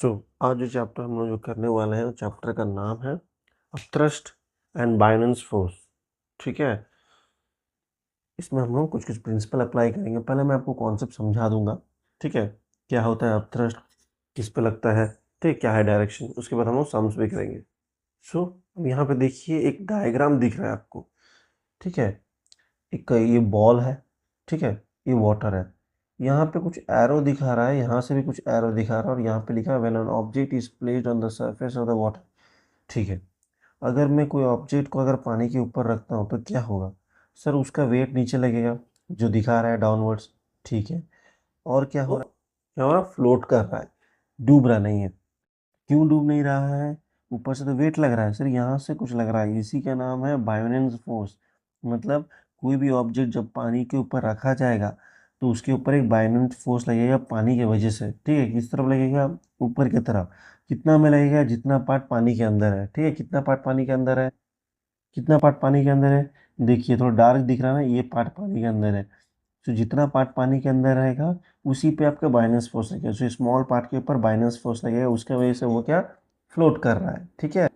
सो आज जो चैप्टर हम लोग जो करने वाले हैं चैप्टर का नाम है अपथ्रस्ट एंड बायनेंस फोर्स। ठीक है, इसमें हम लोग कुछ कुछ प्रिंसिपल अप्लाई करेंगे। पहले मैं आपको कॉन्सेप्ट समझा दूंगा। ठीक है, क्या होता है अपथ्रस्ट, किस पे लगता है, ठीक, क्या है डायरेक्शन, उसके बाद हम लोग सम्स भी करेंगे। सो अब यहाँ पे देखिए एक डायग्राम दिख रहा है आपको। ठीक है, एक ये बॉल है, ठीक है, ये वाटर है। यहाँ पे कुछ एरो दिखा रहा है, यहाँ से भी कुछ एरो दिखा रहा है, और यहाँ पे लिखा है when an object is placed on the surface of the water. ठीक है, अगर मैं कोई ऑब्जेक्ट को अगर पानी के ऊपर रखता हूँ तो क्या होगा सर, उसका वेट नीचे लगेगा जो दिखा रहा है डाउनवर्ड्स। ठीक है, और क्या हो रहा है, क्या हो रहा है, फ्लोट कर रहा है, डूब रहा नहीं है। क्यों डूब नहीं रहा है, ऊपर से तो वेट लग रहा है सर, यहाँ से कुछ लग रहा है, इसी का नाम है बायोनेंस फोर्स। मतलब कोई भी ऑब्जेक्ट जब पानी के ऊपर रखा जाएगा तो उसके ऊपर एक बायोनेंस फोर्स लगेगा पानी की वजह से। ठीक है, किस तरफ लगेगा, ऊपर की तरफ। कितना में लगेगा, जितना पार्ट पानी के अंदर है। ठीक है, कितना पार्ट पानी के अंदर है, कितना पार्ट पानी के अंदर है, देखिए थोड़ा डार्क दिख रहा है ना, ये पार्ट पानी के अंदर है। तो जितना पार्ट पानी के अंदर रहेगा उसी पे आपका बाइनेंस फोर्स लगेगा। तो स्मॉल पार्ट के ऊपर बाइनेंस फोर्स लगेगा, उसके वजह से वो क्या फ्लोट कर रहा है। ठीक है,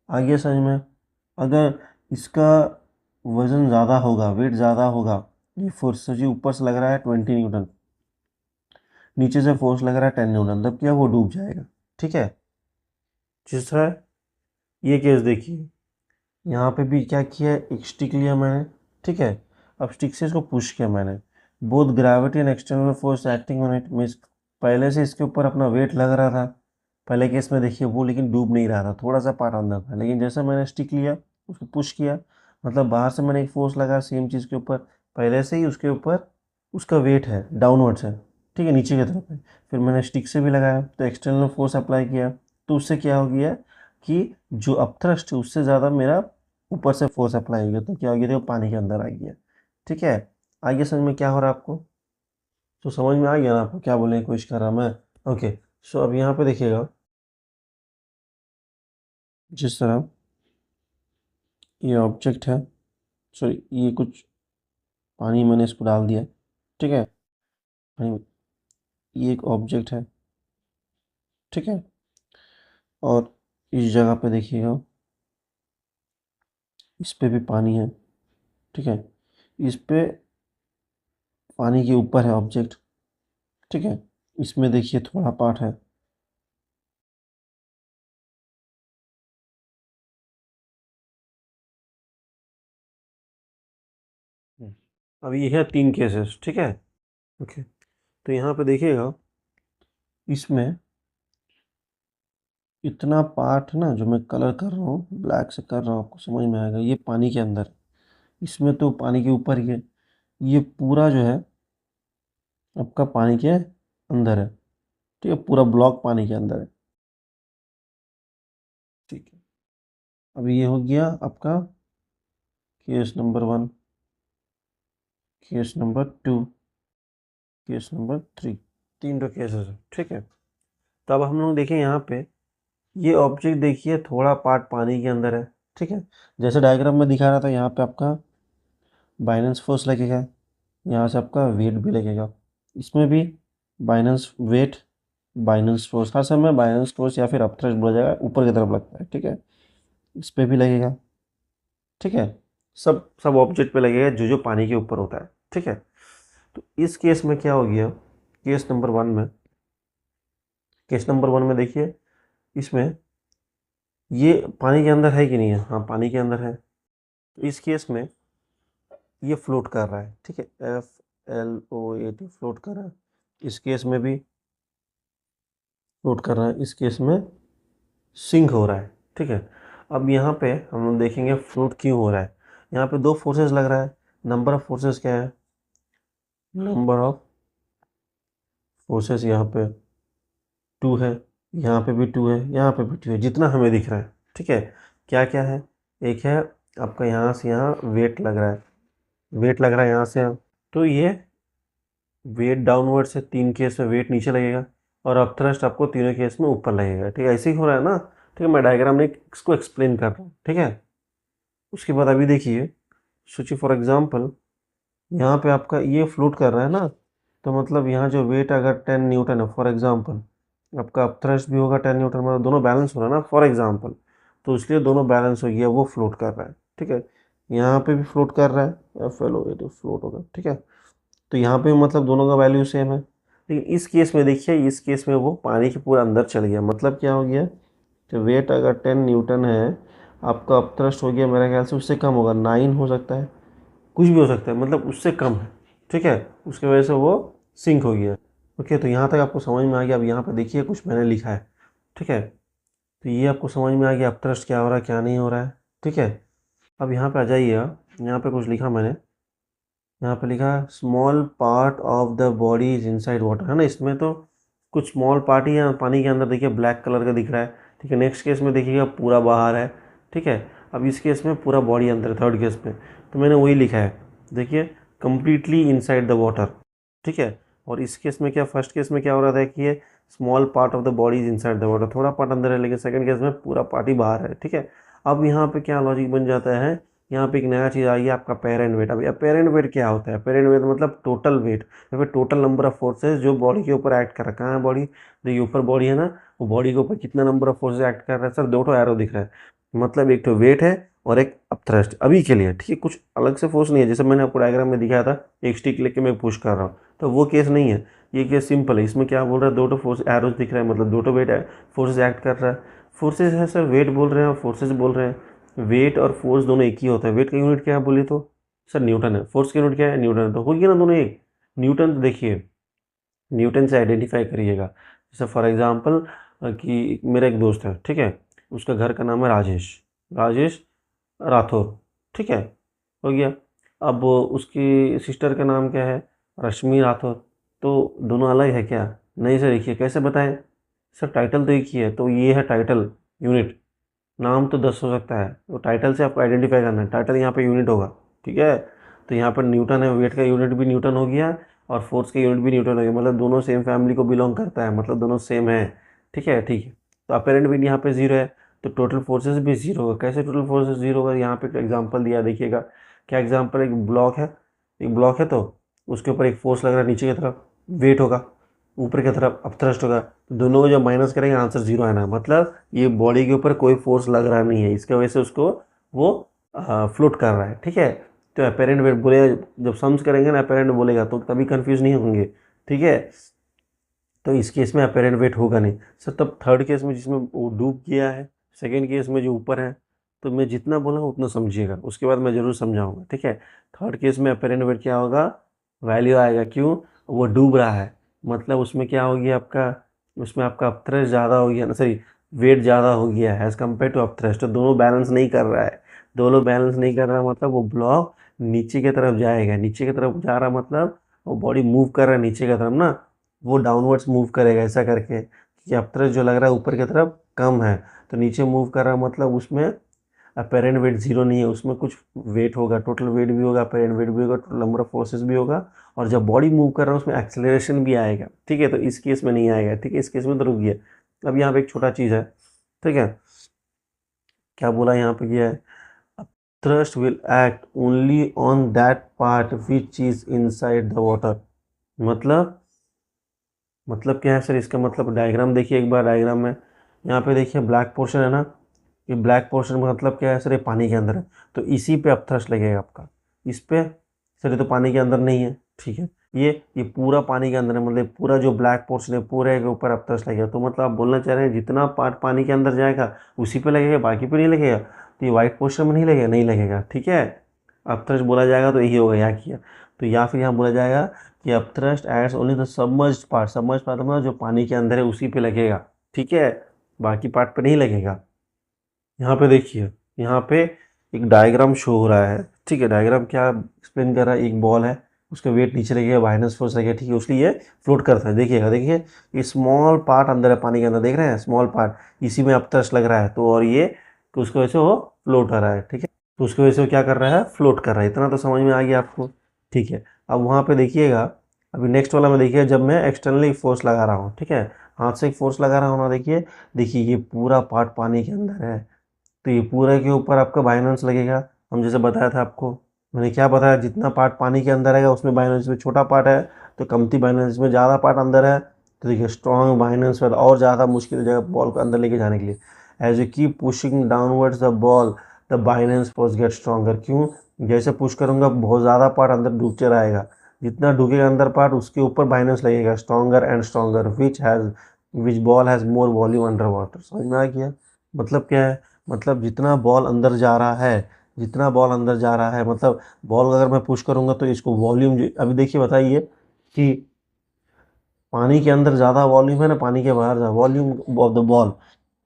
आगे समझ में। अगर इसका वजन ज़्यादा होगा, वेट ज़्यादा होगा, ये फोर्स जी ऊपर से लग रहा है 20 न्यूटन, नीचे से फोर्स लग रहा है 10 न्यूटन, तब क्या वो डूब जाएगा। ठीक है, जिस तरह ये केस देखिए, यहाँ पे भी क्या किया है, एक स्टिक लिया मैंने। ठीक है, अब स्टिक से इसको पुश किया मैंने, both gravity and external force acting on it means पहले से इसके ऊपर अपना वेट लग रहा था। पहले केस में देखिए वो लेकिन डूब नहीं रहा था, थोड़ा सा पार्ट अंदर था, लेकिन जैसे मैंने स्टिक लिया उसको पुश किया, मतलब बाहर से मैंने एक फोर्स लगा सेम चीज़ के ऊपर, पहले से ही उसके ऊपर उसका वेट है डाउनवर्ड्स है। ठीक है, नीचे की तरफ है। फिर मैंने स्टिक से भी लगाया तो एक्सटर्नल फोर्स अप्लाई किया, तो उससे क्या हो गया कि जो अपथ्रस्ट है उससे ज़्यादा मेरा ऊपर से फोर्स अप्लाई हो गया, तो क्या हो गया, देखो पानी के अंदर आ गया। ठीक है, आगे समझ में क्या हो रहा है आपको, तो समझ में आ गया ना आपको क्या बोलने की कोशिश कर रहा मैं। ओके, सो अब यहाँ पे देखिएगा, जिस तरह ये ऑब्जेक्ट है, सॉरी ये कुछ पानी मैंने इसको डाल दिया। ठीक है, पानी, ये एक ऑब्जेक्ट है। ठीक है, और इस जगह पे देखिएगा, इस पे भी पानी है। ठीक है, इस पे पानी के ऊपर है ऑब्जेक्ट। ठीक है, इसमें देखिए थोड़ा पार्ट है। अब ये है 3 केसेस। ठीक है, ओके, तो यहाँ पे देखिएगा, इसमें इतना पार्ट ना जो मैं कलर कर रहा हूँ, ब्लैक से कर रहा हूँ, आपको समझ में आएगा, ये पानी के अंदर है। इसमें तो पानी के ऊपर ही है, ये पूरा जो है आपका पानी के अंदर है। ठीक है, पूरा ब्लॉक पानी के अंदर है। ठीक है, अब ये हो गया आपका case number 1, case number 2, case number 3, 3 cases है। ठीक है, तो अब हम लोग देखें यहाँ पे, ये ऑब्जेक्ट देखिए थोड़ा पार्ट पानी के अंदर है। ठीक है, जैसे डायग्राम में दिखा रहा था, यहाँ पे आपका बाइनेंस फोर्स लगेगा, यहाँ से आपका वेट भी लगेगा, इसमें भी बाइनेंस वेट, बाइनेंस फोर्स, हर समय बाइनेंस फोर्स या फिर अपथ्रस्ट बोला जाएगा, ऊपर की तरफ लगता है। ठीक है, इस पे भी लगेगा। ठीक है, सब सब ऑब्जेक्ट पे लगेगा जो जो पानी के ऊपर होता है। ठीक है, तो इस केस में क्या हो गया, केस नंबर 1 में, केस नंबर 1 में देखिए, इसमें ये पानी के अंदर है कि नहीं है, हाँ पानी के अंदर है। तो इस केस में ये फ्लोट कर रहा है। ठीक है, FLOAT फ्लोट कर रहा है। इस केस में भी फ्लोट कर रहा है, इस केस में सिंक हो रहा है। ठीक है, अब यहाँ पे हम लोग देखेंगे फ्लोट क्यों हो रहा है। यहाँ पे 2 फोर्सेस लग रहा है, नंबर ऑफ फोर्सेस क्या है, नंबर ऑफ फोर्सेस यहाँ पे 2 है, यहाँ पे भी 2 है, यहाँ पे भी 2 है, जितना हमें दिख रहा है। ठीक है, क्या क्या है, एक है आपका यहाँ से यहाँ वेट लग रहा है, वेट लग रहा है यहाँ से यहाँ। तो ये वेट डाउनवर्ड से 3 केस में वेट नीचे लगेगा, और अपथ्रस्ट आपको तीनों केस में ऊपर लगेगा। ठीक है, ऐसे ही हो रहा है ना। ठीक है, मैं डायग्राम में इसको एक्सप्लेन कर रहा हूँ। ठीक है, उसके बाद अभी देखिए, सोचिए फॉर एग्जांपल यहाँ पे आपका ये फ्लोट कर रहा है ना, तो मतलब यहाँ जो वेट अगर 10 न्यूटन है फॉर एग्जांपल, आपका अपथ्रस्ट भी होगा 10 न्यूटन, मतलब दोनों बैलेंस हो रहा है ना फॉर एग्जांपल, तो इसलिए दोनों बैलेंस हो गया, वो फ्लोट कर रहा है, ठीक है। यहाँ पे भी फ्लोट कर रहा है, एफ एल हो, ये तो फ्लोट होगा, ठीक है। तो यहाँ पे मतलब दोनों का वैल्यू सेम है, लेकिन इस केस में देखिए, इस केस में वो पानी के पूरा अंदर चल गया, मतलब क्या हो गया, तो वेट अगर 10 न्यूटन है, आपका अपथ्रस्ट हो गया मेरे ख्याल से उससे कम होगा, 9 हो सकता है, कुछ भी हो सकता है, मतलब उससे कम है, ठीक है। उसकी वजह से वो सिंक हो गया। ओके, तो यहाँ तक आपको समझ में आ गया। अब यहाँ पे देखिए कुछ मैंने लिखा है, ठीक है। तो ये आपको समझ में आ गया अपथ्रस्ट क्या हो रहा है क्या नहीं हो रहा है, ठीक है। अब यहाँ पे आ जाइए, यहाँ पे कुछ लिखा मैंने, यहाँ पे लिखा small part of the body is inside water, है ना। इसमें तो कुछ स्मॉल पार्ट ही है पानी के अंदर, देखिए ब्लैक कलर का दिख रहा है, ठीक है। नेक्स्ट केस में देखिएगा पूरा बाहर है, ठीक है। अब इस केस में पूरा बॉडी अंदर है, थर्ड केस में, तो मैंने वही लिखा है, देखिए कंप्लीटली इनसाइड द वाटर, ठीक है। और इस केस में क्या, फर्स्ट केस में क्या हो रहा था कि ये small part of the body is inside the water, थोड़ा पार्ट अंदर है, लेकिन सेकंड केस में पूरा पार्ट ही बाहर है, ठीक है। अब यहाँ पे क्या लॉजिक बन जाता है, यहाँ पे एक नया चीज़ आ गई आपका पेरेंट वेट। अब पेरेंट वेट क्या होता है, पेरेंट वेट मतलब टोटल वेट, या फिर टोटल नंबर ऑफ फोर्सेज जो बॉडी के ऊपर एक्ट कर रहा है। कहाँ है बॉडी, देखिए ऊपर बॉडी है ना, वो बॉडी के ऊपर कितना नंबर ऑफ फोर्सेज एक्ट कर रहा है सर, दो ठो एरो दिख रहा है, मतलब एक तो वेट है और एक अपथ्रस्ट अभी के लिए, ठीक है। कुछ अलग से फोर्स नहीं है, जैसे मैंने आपको डायग्राम में दिखाया था, एक स्टिक लेके मैं पुश कर रहा हूँ, तो वो केस नहीं है, ये केस सिंपल है। इसमें क्या बोल रहा है, दो ठो फोर्स एरोज दिख रहा है, मतलब दो ठो वेट है, फोर्सेज एक्ट कर रहा है। फोर्सेज है सर, वेट बोल रहे हैं और फोर्सेज बोल रहे हैं, वेट और फोर्स दोनों एक ही होता है। वेट का यूनिट क्या है बोलिए तो सर न्यूटन है, फोर्स का यूनिट क्या है न्यूटन है, तो हो गया ना दोनों एक। न्यूटन तो देखिए, न्यूटन से आइडेंटिफाई करिएगा, जैसे फॉर एग्जांपल कि मेरा एक दोस्त है, ठीक है, उसका घर का नाम है राजेश, राजेश राठौर, ठीक है, हो गया। अब उसकी सिस्टर का नाम क्या है, रश्मि राठौर, तो दोनों अलग है क्या, नहीं सर। देखिए कैसे बताएं सर, टाइटल तो एक ही है, तो ये है टाइटल यूनिट, नाम तो 10 हो सकता है, तो टाइटल से आपको आइडेंटिफाई करना है, टाइटल यहाँ पे यूनिट होगा, ठीक है। तो यहाँ पर न्यूटन है, वेट का यूनिट भी न्यूटन हो गया और फोर्स का यूनिट भी न्यूटन हो गया, मतलब दोनों सेम फैमिली को बिलोंग करता है, मतलब दोनों सेम है, ठीक है, ठीक है। तो अपेरेंट वेट यहाँ पे जीरो है, तो टोटल फोर्सेस भी जीरो होगा। कैसे टोटल फोर्सेस जीरो होगा, यहाँ पे एग्जाम्पल दिया देखिएगा, क्या एग्जाम्पल, एक ब्लॉक है, एक ब्लॉक है, तो उसके ऊपर एक फोर्स लग रहा है नीचे की तरफ, वेट होगा, ऊपर की तरफ अपथ्रस्ट होगा, तो दोनों को जब माइनस करेंगे आंसर जीरो आना, मतलब ये बॉडी के ऊपर कोई फोर्स लग रहा नहीं है, इसके वजह से उसको वो फ्लोट कर रहा है, ठीक है। तो अपेरेंट वेट बोले, जब सम्स करेंगे ना अपेरेंट बोलेगा तो तभी कंफ्यूज नहीं होंगे, ठीक है। तो इस केस में अपेरेंट वेट होगा नहीं सर। तब थर्ड केस में जिसमें वो डूब गया है, सेकेंड केस में जो ऊपर है, तो मैं जितना बोला उतना समझिएगा, उसके बाद मैं ज़रूर समझाऊंगा, ठीक है। थर्ड केस में अपेरेंट वेट क्या होगा, वैल्यू आएगा, क्यों, वो डूब रहा है, मतलब उसमें क्या हो गया आपका, उसमें आपका अपथ्रस्ट ज़्यादा हो गया ना, सॉरी वेट ज़्यादा हो गया है एज़ कम्पेयर टू अपथ्रस्ट, तो दोनों बैलेंस नहीं कर रहा है, दोनों बैलेंस नहीं कर रहा है, मतलब वो ब्लॉक नीचे की तरफ जाएगा, नीचे की तरफ जा रहा मतलब वो बॉडी मूव कर रहा है नीचे की तरफ ना, वो डाउनवर्ड्स मूव करेगा ऐसा करके, कि अपथ्रस्ट जो लग रहा है ऊपर की तरफ कम है, तो नीचे मूव कर रहा है, मतलब उसमें अपेरेंट वेट जीरो नहीं है, उसमें कुछ वेट होगा, टोटल वेट भी होगा, अपेरेंट वेट भी होगा, टोटल नंबर ऑफ फोर्सेस भी होगा, और जब बॉडी मूव कर रहा है उसमें एक्सेलरेशन भी आएगा, ठीक है। तो इस केस में नहीं आएगा, ठीक है, इस केस में तो रुक गया। अब यहाँ पे एक छोटा चीज़ है, ठीक है, क्या बोला यहाँ पे, किया है, thrust will act only on that part which is inside the water, मतलब क्या है सर, इसका मतलब डायग्राम देखिए एक बार, डायग्राम में यहाँ पे देखिए ब्लैक पोर्शन है ना, ये ब्लैक पोर्शन मतलब क्या है सर, ये पानी के अंदर है, तो इसी पे अपथ्रस्ट लगेगा आपका, इस पे सर, ये तो पानी के अंदर नहीं है, ठीक है, ये पूरा पानी के अंदर है, मतलब पूरा जो ब्लैक पोर्शन है पूरे के ऊपर अपथ्रस्ट लगेगा, तो मतलब आप बोलना चाह रहे हैं जितना पार्ट पानी के अंदर जाएगा उसी पे लगेगा, बाकी पे नहीं लगेगा, तो ये वाइट पोर्शन में नहीं लगेगा, नहीं लगेगा, ठीक है। अपथ्रस्ट बोला जाएगा तो यही होगा, यहाँ किया, तो या फिर यहाँ बोला जाएगा कि upthrust acts only the submerged part, submerged part मतलब जो पानी के अंदर है उसी पे लगेगा, ठीक है, बाकी पार्ट पे नहीं लगेगा। यहाँ पे देखिए, यहाँ पे एक डायग्राम शो हो रहा है, ठीक है, डायग्राम क्या एक्सप्लेन कर रहा है, एक बॉल है, उसका वेट नीचे लगेगा, माइनस फोर्स लगेगा, ठीक है, उसलिए ये फ्लोट करता है, देखिएगा, देखिए ये स्मॉल पार्ट अंदर है पानी के अंदर, देख रहे हैं स्मॉल पार्ट, इसी में अपथ्रस्ट लग रहा है, तो और ये तो उसकी वजह से वो फ्लोट कर रहा है, ठीक है, तो उसकी वजह से वो क्या कर रहा है, फ्लोट कर रहा है, इतना तो समझ में आ गया आपको, ठीक है। अब वहाँ पे देखिएगा, अभी नेक्स्ट वाला में देखिए, जब मैं एक्सटर्नली फोर्स लगा रहा हूँ, ठीक है, हाथ से एक फोर्स लगा रहा हूँ ना, देखिए देखिए ये पूरा पार्ट पानी के अंदर है, तो ये पूरे के ऊपर आपका बाइनोंस लगेगा, हम जैसे बताया था आपको, मैंने क्या बताया, जितना पार्ट पानी के अंदर रहेगा उसमें बाइनोंस में छोटा पार्ट है, तो कमती बाइनोंस में ज़्यादा पार्ट अंदर है, तो देखिए स्ट्रॉन्ग बाइनेंस फोर्स और ज़्यादा मुश्किल हो जाएगा बॉल को अंदर लेके जाने के लिए। As you keep pushing downwards the ball the buoyancy force get stronger. क्यों? जैसे पुश करूँगा बहुत ज़्यादा पार्ट अंदर डूबते रहेगा, जितना डूबेगा अंदर पार्ट उसके ऊपर बाइनेंस लगेगा, stronger and stronger which ball has more volume under water. समझ में आ गया? मतलब क्या है? मतलब जितना बॉल अंदर जा रहा है, जितना बॉल अंदर जा रहा है, मतलब बॉल अगर मैं पुश करूँगा तो इसको वॉल्यूम, अभी देखिए बताइए कि पानी के अंदर ज़्यादा वॉल्यूम है ना पानी के बाहर ज़्यादा volume of the ball.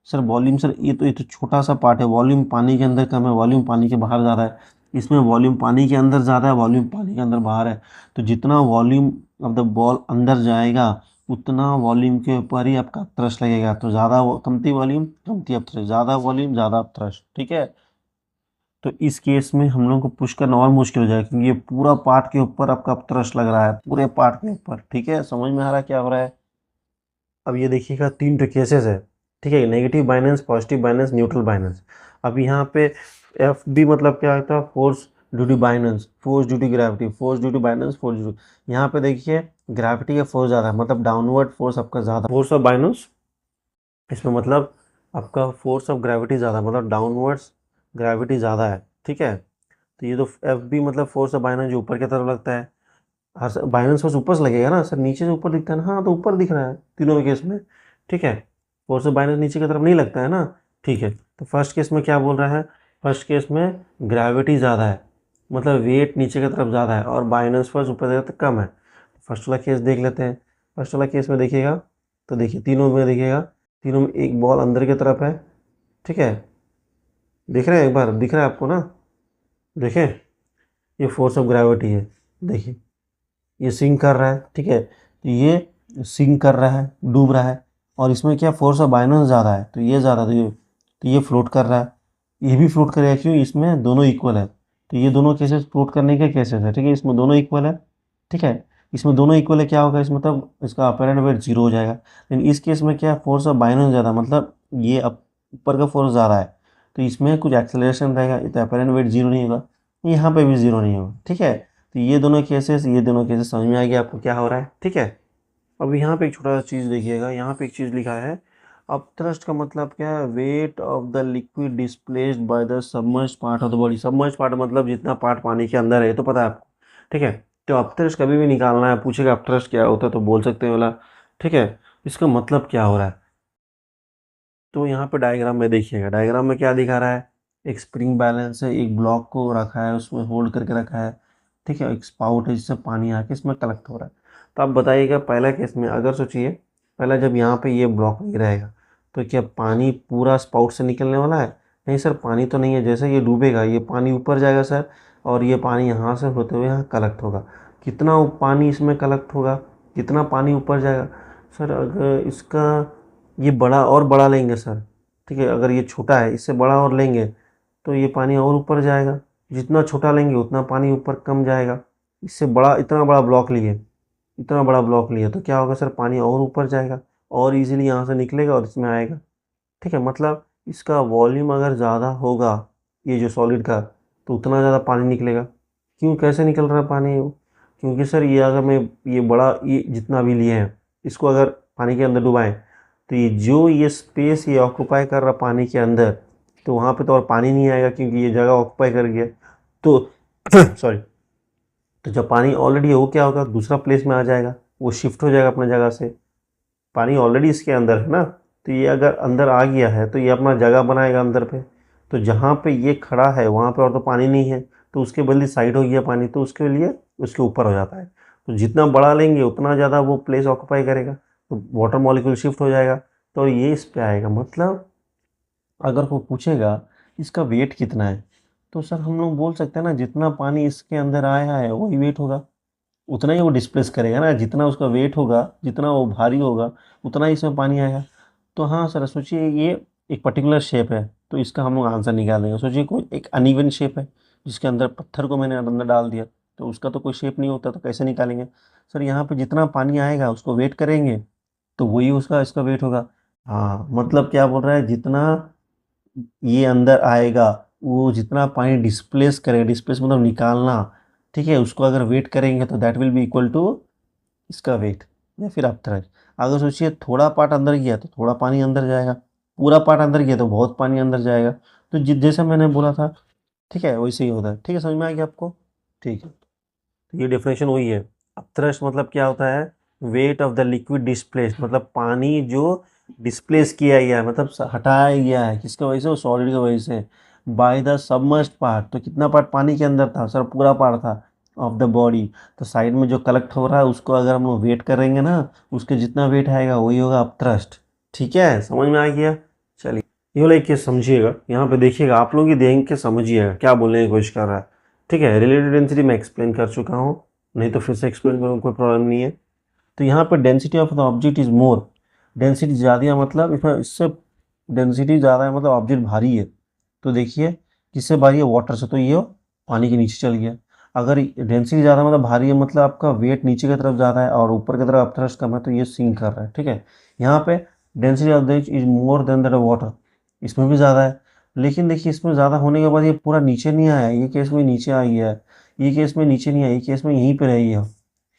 Sir volume, sir ये तो छोटा सा पार्ट है, वॉल्यूम पानी के अंदर कम है, वॉल्यूम पानी के बाहर ज़्यादा है। इसमें वॉल्यूम पानी के अंदर ज़्यादा है, वॉल्यूम पानी के अंदर बाहर है। तो जितना वॉल्यूम ऑफ द बॉल अंदर जाएगा उतना वॉल्यूम के ऊपर ही आपका थ्रस्ट लगेगा। तो ज़्यादा कमती वॉल्यूम कमती अपथ्रस्ट, ज़्यादा वॉल्यूम ज़्यादा अपथ्रस्ट। ठीक है? तो इस केस में हम लोग को पुश करना और मुश्किल हो जाएगा क्योंकि ये पूरा पार्ट के ऊपर आपका थ्रस्ट लग रहा है, पूरे पार्ट के ऊपर। ठीक है? समझ में आ रहा है क्या हो रहा है? अब ये देखिएगा 3 केसेस है। ठीक है? Negative buoyancy, positive buoyancy, neutral buoyancy. अब यहाँ पे एफ बी मतलब क्या होता है? Force due to buoyancy, force due to gravity, force due to buoyancy, force due to. यहाँ पे देखिए ग्रेविटी का फोर्स ज़्यादा है, मतलब डाउनवर्ड फोर्स आपका ज़्यादा, फोर्स ऑफ बाइनेंस इसमें मतलब आपका फोर्स ऑफ ग्रेविटी ज़्यादा, मतलब डाउनवर्ड्स ग्रेविटी ज़्यादा है। ठीक है? तो ये तो एफ बी मतलब फोर्स ऑफ बाइनेंस जो ऊपर की तरफ लगता है। हाँ सर, बाइनेंस फोर्स ऊपर से लगेगा ना सर, नीचे से ऊपर दिखता है ना? हाँ तो ऊपर दिख रहा है तीनों केस में। ठीक है? फोर्स ऑफ बाइनेंस नीचे की तरफ नहीं लगता है ना। ठीक है, तो फर्स्ट केस में क्या बोल रहा है? फर्स्ट केस में ग्रेविटी ज़्यादा है, मतलब वेट नीचे की तरफ ज़्यादा है और बाइनेंस फोर्स ऊपर की तरफ कम है। फर्स्ट वाला केस देख लेते हैं। फर्स्ट वाला केस में देखिएगा तो देखिए तीनों में देखिएगा, तीनों में एक बॉल अंदर की तरफ है। ठीक है? दिख रहा है? एक बार दिख रहा है आपको ना? देखें, ये फोर्स ऑफ ग्रेविटी है। देखिए ये सिंक कर रहा है। ठीक है? तो ये सिंक कर रहा है, डूब रहा है। और इसमें क्या फोर्स ऑफ बाइनेंस ज़्यादा है, तो ये ज़्यादा, तो ये फ्लोट कर रहा है, ये भी फ्लोट करेगा। क्यों? इसमें दोनों इक्वल है, तो ये दोनों केसेस फ्लोट करने के केसेस है। ठीक है? इसमें दोनों इक्वल है। ठीक है? इसमें दोनों इक्वल है, क्या होगा इसमें? मतलब इसका अपेरेंट वेट जीरो हो जाएगा। लेकिन इस केस में क्या, फोर्स ऑफ बाइनेंस ज़्यादा, मतलब ये ऊपर का फोर्स ज़्यादा है, तो इसमें कुछ एक्सेलरेशन रहेगा, तो अपेरेंट वेट जीरो नहीं होगा, यहाँ पे भी जीरो नहीं होगा। ठीक है? तो ये दोनों केसेस समझ में आ गया आपको क्या हो रहा है। ठीक है? अब यहाँ पे एक छोटा सा चीज़ देखिएगा, यहाँ पे एक चीज़ लिखा है, अब थ्रस्ट का मतलब क्या है? Weight of the liquid displaced by the submerged part of the body. Submerged part मतलब जितना पार्ट पानी के अंदर है, ये तो पता है आपको। ठीक है? तो अब थ्रस्ट कभी भी निकालना है, पूछेगा अब थ्रस्ट क्या होता है तो बोल सकते हैं बोला। ठीक है? इसका मतलब क्या हो रहा है? तो यहाँ पे डायग्राम में देखिएगा, डायग्राम में क्या दिखा रहा है? एक स्प्रिंग बैलेंस है, एक ब्लॉक को रखा है, उसमें होल्ड करके रखा है। ठीक है? एक स्पाउट है जिससे पानी आके इसमें कलेक्ट हो रहा है। तो आप बताइएगा पहला केस में अगर सोचिए, पहला जब यहाँ पे ये ब्लॉक नहीं रहेगा तो क्या पानी पूरा स्पाउट से निकलने वाला है? नहीं सर, पानी तो नहीं है। जैसे ये डूबेगा ये पानी ऊपर जाएगा सर, और ये पानी यहाँ से होते हुए यहाँ कलेक्ट होगा। कितना पानी इसमें कलेक्ट होगा, कितना पानी ऊपर जाएगा? सर अगर इसका ये बड़ा और बड़ा लेंगे सर, ठीक है, अगर ये छोटा है इससे बड़ा और लेंगे तो ये पानी और ऊपर जाएगा। जितना छोटा लेंगे उतना पानी ऊपर कम जाएगा। इससे बड़ा, इतना बड़ा ब्लॉक लिए तो क्या होगा सर? पानी और ऊपर जाएगा और इजीली यहाँ से निकलेगा और इसमें आएगा। ठीक है? मतलब इसका वॉल्यूम अगर ज़्यादा होगा ये जो सॉलिड का, तो उतना ज़्यादा पानी निकलेगा। क्यों? कैसे निकल रहा है पानी? क्योंकि सर ये अगर मैं ये बड़ा ये जितना भी लिए हैं इसको अगर पानी के अंदर डुबाएं तो ये स्पेस ये ऑक्यूपाई कर रहा पानी के अंदर, तो वहाँ पे तो और पानी नहीं आएगा क्योंकि ये जगह ऑक्यूपाई कर गया। तो सॉरी, तो जब पानी ऑलरेडी है वो क्या होगा? दूसरा प्लेस में आ जाएगा, वो शिफ्ट हो जाएगा अपने जगह से। पानी ऑलरेडी इसके अंदर है ना, तो ये अगर अंदर आ गया है तो ये अपना जगह बनाएगा अंदर पे। तो जहाँ पे ये खड़ा है वहाँ पे और तो पानी नहीं है, तो उसके बदले साइड हो गया पानी, तो उसके लिए उसके ऊपर हो जाता है। तो जितना बड़ा लेंगे उतना ज़्यादा वो प्लेस ऑक्यूपाई करेगा, तो वाटर मॉलिक्यूल शिफ्ट हो जाएगा, तो ये इस पे आएगा। मतलब अगर वो पूछेगा इसका वेट कितना है, तो सर हम लोग बोल सकते हैं ना, जितना पानी इसके अंदर आया है वही वेट होगा, उतना ही वो डिस्प्लेस करेगा ना। जितना उसका वेट होगा, जितना वो भारी होगा, उतना ही इसमें पानी आएगा। तो हाँ सर, सोचिए ये एक पर्टिकुलर शेप है तो इसका हम लोग आंसर निकालेंगे। सोचिए कोई एक अनइवन शेप है जिसके अंदर पत्थर को मैंने अंदर डाल दिया, तो उसका तो कोई शेप नहीं होता, तो कैसे निकालेंगे? सर यहाँ पे जितना पानी आएगा उसको वेट करेंगे तो वही उसका इसका वेट होगा। हाँ, मतलब क्या बोल रहा है? जितना ये अंदर आएगा, वो जितना पानी डिस्प्लेस करेगा, डिस्प्लेस मतलब निकालना, ठीक है, उसको अगर वेट करेंगे तो that will be equal to इसका वेट या फिर अपथ्रस्ट। अगर सोचिए थोड़ा पार्ट अंदर गया तो थोड़ा पानी अंदर जाएगा, पूरा पार्ट अंदर गया तो बहुत पानी अंदर जाएगा। तो जैसा मैंने बोला था, ठीक है, वैसे ही होता है। ठीक है, समझ में आ गया आपको? ठीक है, तो ये डेफिनेशन वही है। अब थ्रस्ट मतलब क्या होता है? Weight of the liquid displace, मतलब पानी जो डिस्प्लेस किया गया है, मतलब हटाया गया है, किसके वजह से? सॉलिड की वजह से, बाय द सबमर्ज्ड पार्ट। तो कितना पार्ट पानी के अंदर था सर? पूरा पार्ट था ऑफ द बॉडी। तो साइड में जो कलेक्ट हो रहा है उसको अगर हम लोग वेट करेंगे ना, उसके जितना वेट आएगा वही होगा अब थ्रस्ट। ठीक है, समझ में आ गया? चलिए, ये वाला एक केस समझिएगा, यहाँ पे देखिएगा, आप लोग ही देख के समझिएगा क्या बोलने की कोशिश कर रहा है। ठीक है, रिलेटिव डेंसिटी मैं एक्सप्लेन कर चुका हूँ, नहीं तो फिर से एक्सप्लेन करूँ, कोई प्रॉब्लम नहीं है। तो यहाँ पर density of the object is more, density ज़्यादा है, मतलब इससे डेंसिटी ज़्यादा है, मतलब ऑब्जेक्ट भारी है। तो देखिए किससे भारी है? वाटर से, तो ये पानी के नीचे चल गया। अगर डेंसिटी ज़्यादा मतलब भारी है, मतलब आपका वेट नीचे की तरफ ज़्यादा है और ऊपर की तरफ अपथ्रस्ट कम है, तो ये सिंक कर रहा है। ठीक है, यहाँ पे density of the is more than that water, इसमें भी ज़्यादा है। लेकिन देखिए इसमें ज़्यादा होने के बाद ये पूरा नीचे नहीं आया, ये केस में नीचे आई है, ये केस में नीचे नहीं आया, ये केस में यहीं पे रही है।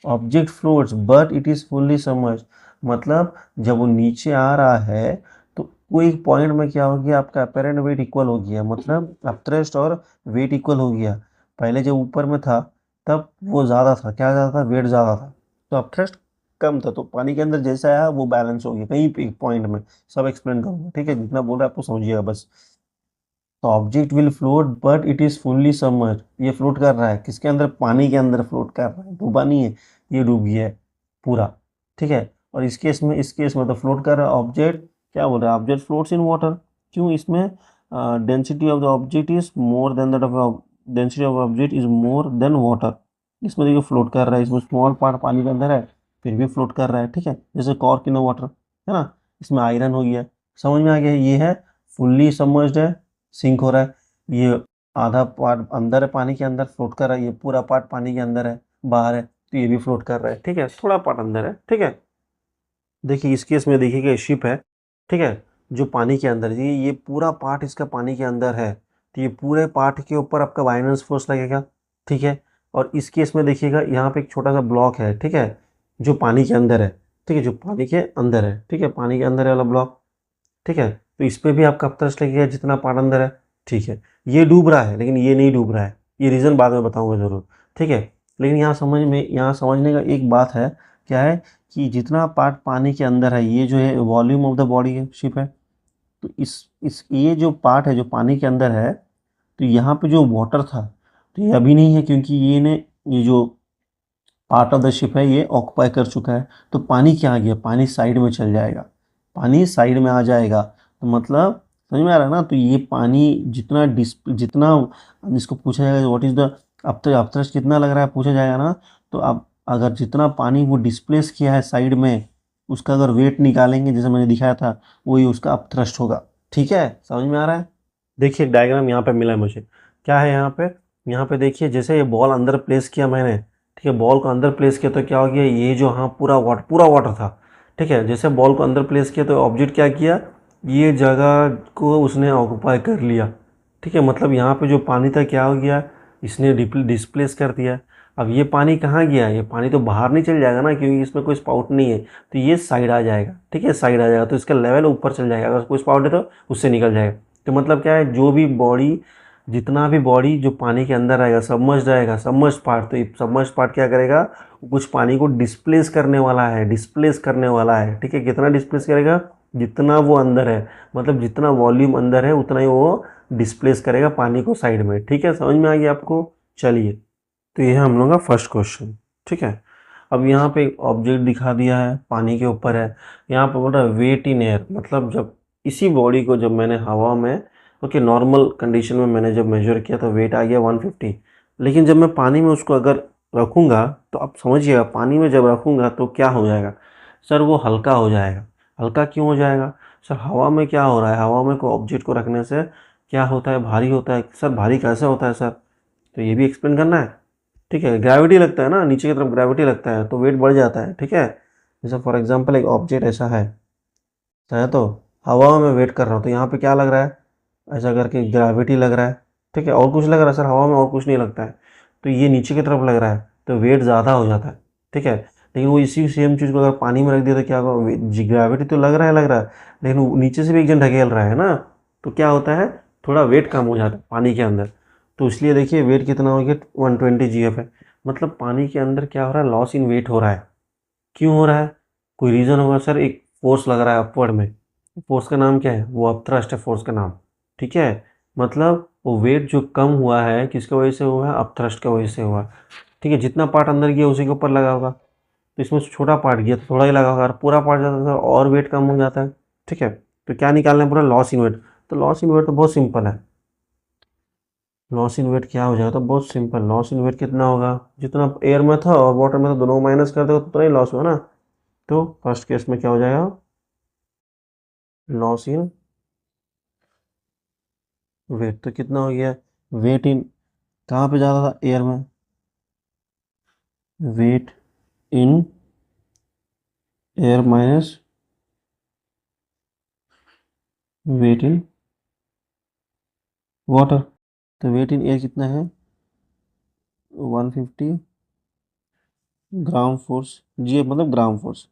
Object floats but it is fully submerged, मतलब जब वो नीचे आ रहा है तो वो एक पॉइंट में क्या हो गया, आपका अपेरेंट वेट इक्वल हो गया, मतलब अपथ्रस्ट और वेट इक्वल हो गया। पहले जब ऊपर में था तब वो ज़्यादा था, क्या ज़्यादा था? वेट ज़्यादा था, तो अपथ्रस्ट कम था। तो पानी के अंदर जैसा आया वो बैलेंस हो गया कहीं पे एक पॉइंट में। सब एक्सप्लेन करूँगा, ठीक है, जितना बोल रहा है आपको समझिएगा बस। तो object will float but it is fully submerged, ये फ्लोट कर रहा है किसके अंदर? पानी के अंदर फ्लोट कर रहा है, डूबा नहीं है, ये डूब गया है पूरा। ठीक है, और इस केस में तो फ्लोट कर रहा है ऑब्जेक्ट, क्या बोल रहा है? Object floats in water. क्यों? इसमें density of the object is more than that of, density of object is more than water. इसमें देखिए फ्लोट कर रहा है, इसमें स्मॉल पार्ट पानी के अंदर है फिर भी फ्लोट कर रहा है। ठीक है, जैसे कॉर्क इन वाटर है ना, इसमें आयरन हो गया। समझ में आ गया? ये है फुल्ली सबमर्ज्ड है, सिंक हो रहा है। ये आधा पार्ट अंदर है पानी के अंदर, फ्लोट कर रहा है, ये पूरा पार्ट पानी के अंदर है, बाहर है, तो ये भी फ्लोट कर रहा है। ठीक है, थोड़ा पार्ट अंदर है। ठीक है, देखिए इस केस में देखिएगा शिप है, ठीक है, जो पानी के अंदर है, ये पूरा पार्ट इसका पानी के अंदर है, तो ये पूरे पार्ट के ऊपर आपका बाइनर्स फोर्स लगेगा। ठीक है, और इस केस में देखिएगा यहाँ पे एक छोटा सा ब्लॉक है, ठीक है, जो पानी के अंदर है, ठीक है, जो पानी के अंदर है, ठीक है, पानी के अंदर है वाला ब्लॉक। ठीक है, तो इस पे भी आपका अपथ्रस्ट लगेगा जितना पार्ट अंदर है। ठीक है, ये डूब रहा है लेकिन ये नहीं डूब रहा है, ये रीज़न बाद में बताऊंगा ज़रूर। ठीक है, लेकिन यहाँ समझने का एक बात है, क्या है कि जितना पार्ट पानी के अंदर है, ये जो है वॉल्यूम ऑफ द बॉडी है, शिप है, तो इस ये जो पार्ट है जो पानी के अंदर है, तो यहाँ पे जो वाटर था तो ये अभी नहीं है, क्योंकि ये जो पार्ट ऑफ द शिप है ये ऑक्यूपाई कर चुका है। तो पानी क्या आ गया? पानी साइड में चल जाएगा, पानी साइड में आ जाएगा, तो मतलब समझ में आ रहा है ना? तो ये पानी जितना इसको पूछा जाएगा व्हाट इज़ द अपथ्रस्ट कितना लग रहा है, पूछा जाएगा ना, तो अब अगर जितना पानी वो डिस्प्लेस किया है साइड में, उसका अगर वेट निकालेंगे जैसे मैंने दिखाया था, वही उसका अपथ्रस्ट होगा। ठीक है, समझ में आ रहा है? देखिए एक डायग्राम यहाँ पे मिला है मुझे, क्या है यहाँ पे देखिए, जैसे ये बॉल अंदर प्लेस किया मैंने, ठीक है, बॉल को अंदर प्लेस किया तो क्या हो गया, ये जो हाँ पूरा वाटर था। ठीक है, जैसे बॉल को अंदर प्लेस किया तो ऑब्जेक्ट क्या किया, ये जगह को उसने ऑक्यूपाई कर लिया। ठीक है, मतलब यहाँ पे जो पानी था क्या हो गया, इसने डिस्प्लेस कर दिया। अब ये पानी कहाँ गया? ये पानी तो बाहर नहीं चल जाएगा ना, क्योंकि इसमें कोई स्पाउट नहीं है, तो ये साइड आ जाएगा। ठीक है, साइड आ जाएगा तो इसका लेवल ऊपर चल जाएगा, अगर कोई स्पाउट है तो उससे निकल जाएगा। तो मतलब क्या है, जितना भी बॉडी जो पानी के अंदर आएगा, सबमर्ज पार्ट, तो ये सबमर्ज पार्ट क्या करेगा, कुछ पानी को डिस्प्लेस करने वाला है। ठीक है, कितना डिस्प्लेस करेगा? जितना वो अंदर है, मतलब जितना वॉल्यूम अंदर है उतना ही वो डिस्प्लेस करेगा पानी को साइड में। ठीक है, समझ में आ गया आपको? चलिए, तो ये है हम लोग का फर्स्ट क्वेश्चन। ठीक है, अब यहाँ पे एक ऑब्जेक्ट दिखा दिया है, पानी के ऊपर है, यहाँ पे बोल रहा है वेट इन एयर, मतलब जब इसी बॉडी को जब मैंने हवा में, ओके, नॉर्मल कंडीशन में मैंने जब मेजर किया तो वेट आ गया 150, लेकिन जब मैं पानी में उसको अगर रखूँगा, तो आप समझिएगा पानी में जब रखूँगा तो क्या हो जाएगा सर, वो हल्का हो जाएगा। हल्का क्यों हो जाएगा सर? हवा में क्या हो रहा है, हवा में कोई ऑब्जेक्ट को रखने से क्या होता है, भारी होता है। सर भारी कैसे होता है सर? तो ये भी एक्सप्लेन करना है। ठीक है, ग्रेविटी लगता है ना, नीचे की तरफ ग्रेविटी लगता है तो वेट बढ़ जाता है। ठीक है, जैसे फॉर एग्जांपल एक ऑब्जेक्ट ऐसा है तो हवा में वेट कर रहा हूँ, तो यहाँ पे क्या लग रहा है, ऐसा करके ग्रेविटी लग रहा है। ठीक है, और कुछ लग रहा है सर? हवा में और कुछ नहीं लगता है, तो ये नीचे की तरफ लग रहा है तो वेट ज़्यादा हो जाता है। ठीक है, लेकिन वो इसी सेम चीज़ को अगर पानी में रख दिया तो क्या होगा, ग्रेविटी तो लग रहा है, लेकिन वो नीचे से भी एक जन ढकेल रहा है ना, तो क्या होता है, थोड़ा वेट कम हो जाता है पानी के अंदर। तो इसलिए देखिए वेट कितना हो गया, 120 GF है। मतलब पानी के अंदर क्या हो रहा है, लॉस इन वेट हो रहा है। क्यों हो रहा है, कोई रीज़न होगा सर, एक फोर्स लग रहा है अपवर्ड में। फोर्स का नाम क्या है, वो अपथ्रस्ट है फोर्स का नाम। ठीक है, मतलब वो वेट जो कम हुआ है किसकी वजह से हुआ है, अपथ्रस्ट की वजह से हुआ। ठीक है, जितना पार्ट अंदर गया उसी के ऊपर लगा होगा, तो इसमें से छोटा पार्ट गया तो थोड़ा ही लगा होगा, और पूरा पार्ट जाता है तो और वेट कम हो जाता है। ठीक है, तो क्या निकालना है, पूरा लॉस इन वेट। तो लॉस इन वेट तो बहुत सिंपल है, लॉस इन वेट क्या हो जाएगा, तो बहुत सिंपल, लॉस इन वेट कितना होगा, जितना एयर में था और वाटर में था दोनों माइनस कर देगा तो उतना ही लॉस हुआ ना। तो फर्स्ट केस में क्या हो जाएगा, लॉस इन वेट तो कितना हो गया, वेट इन, कहाँ पे ज़्यादा था, एयर में, weight in air minus weight in water. तो वेट इन एयर कितना है, 150 ग्राम फोर्स, जी मतलब ग्राम फोर्स,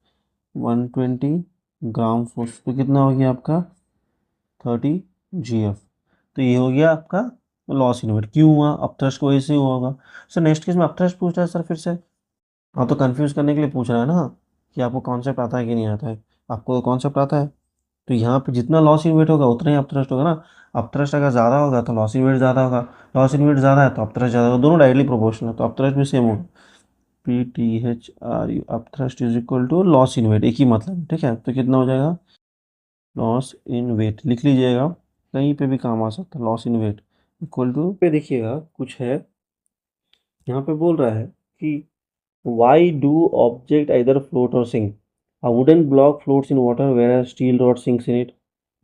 120 ग्राम फोर्स, तो कितना हो गया आपका 30 GF। तो ये हो गया आपका लॉस इन वेट। क्यों हुआ, अपथ्रस्ट की वजह से हुआ होगा। सर नेक्स्ट केस में अपथ्रस्ट पूछ रहा है सर फिर से। हाँ, तो कंफ्यूज करने के लिए पूछ रहा है ना, कि आपको कॉन्सेप्ट आता है कि नहीं आता है। आपको कॉन्सेप्ट आता है, तो यहाँ पे जितना लॉस इन वेट होगा उतना ही अपथ्रस्ट होगा ना। अपथ्रस्ट अगर ज़्यादा होगा तो लॉस इन वेट ज़्यादा होगा, लॉस इन वेट ज़्यादा है तो अपथ्रस्ट ज़्यादा होगा, दोनों डायरेक्टली प्रोपोर्शनल है, तो अपथ्रस्ट भी सेम होगा। PTHRU upthrust is equal to loss in weight, एक ही मतलब है। ठीक है, तो कितना हो जाएगा, लॉस इन वेट लिख लीजिएगा, कहीं पे भी काम आ सकता है, loss in weight equal to पे देखिएगा कुछ है, यहाँ पे बोल रहा है कि why do object either float or sink? A wooden block floats in water whereas steel rod sinks in it.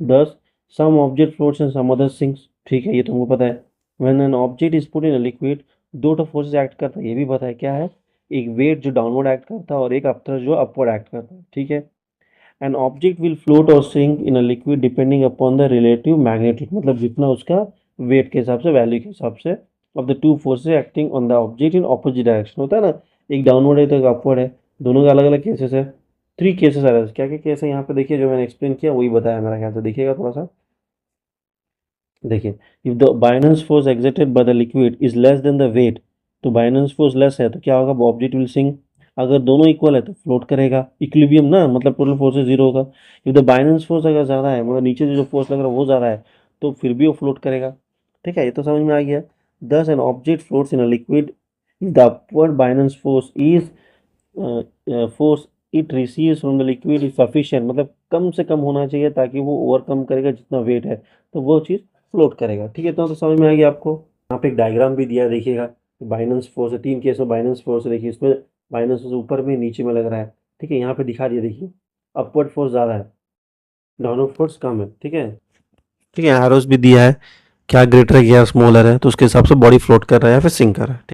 Thus, some object floats and some other sinks. ठीक है, ये तुमको पता है। When an object is put in a liquid, दो तो forces act करता है, ये भी पता है क्या है, एक वेट जो डाउनवर्ड एक्ट करता है और एक अपथ्रस्ट जो अपवर्ड एक्ट करता है। ठीक है, एन ऑब्जेक्ट विल फ्लोट और sink in a liquid depending upon the relative magnitude, मतलब जितना उसका वेट के हिसाब से, वैल्यू के हिसाब से, of the two forces acting on the object in opposite direction, होता है ना, एक डाउनवर्ड है तो एक अपवर्ड है, दोनों का अलग अलग केसेस है। 3 केसेस आ रहे हैं, क्या क्या केस है यहाँ पे देखिए, जो मैंने एक्सप्लेन किया वही बताया मेरा ख्याल से, देखिएगा थोड़ा सा। देखिए, if the buoyancy force exerted by the liquid is less than the weight, तो बाइनेंस फोर्स लेस है तो क्या होगा, ऑब्जेक्ट विल सिंक। अगर दोनों इक्वल है तो फ्लोट करेगा, इक्विलिब्रियम ना, मतलब टोटल फोर्सेस जीरो होगा। इफ द बाइनेंस फोर्स अगर ज़्यादा है, मतलब नीचे से जो फोर्स लग रहा है वो ज़्यादा है, तो फिर भी वो फ्लोट करेगा। ठीक है, ये तो समझ में आ गया। दस an object floats in a liquid if the upward Binance force is force it receives from the liquid is sufficient, मतलब कम से कम होना चाहिए ताकि वो ओवरकम करेगा जितना वेट है, तो वो चीज़ फ्लोट करेगा। ठीक है, तो समझ में आ गया आपको। यहाँ पे एक डायग्राम भी दिया है, देखिएगा, बाइनेंस फोर्स है, 3 केस में बाइनेंस फोर्स है। देखिए इसमें बाइनेंस फोर्स ऊपर में नीचे में लग रहा है। ठीक है, यहाँ पे दिखा दिया, देखिए अपवर्ड फोर्स ज़्यादा है, डाउनवर्ड फोर्स कम है। ठीक है, ठीक है, एरोस भी दिया है, क्या ग्रेटर है क्या स्मॉलर है, तो उसके हिसाब से बॉडी फ्लोट कर रहा है या फिर सिंक कर रहा है।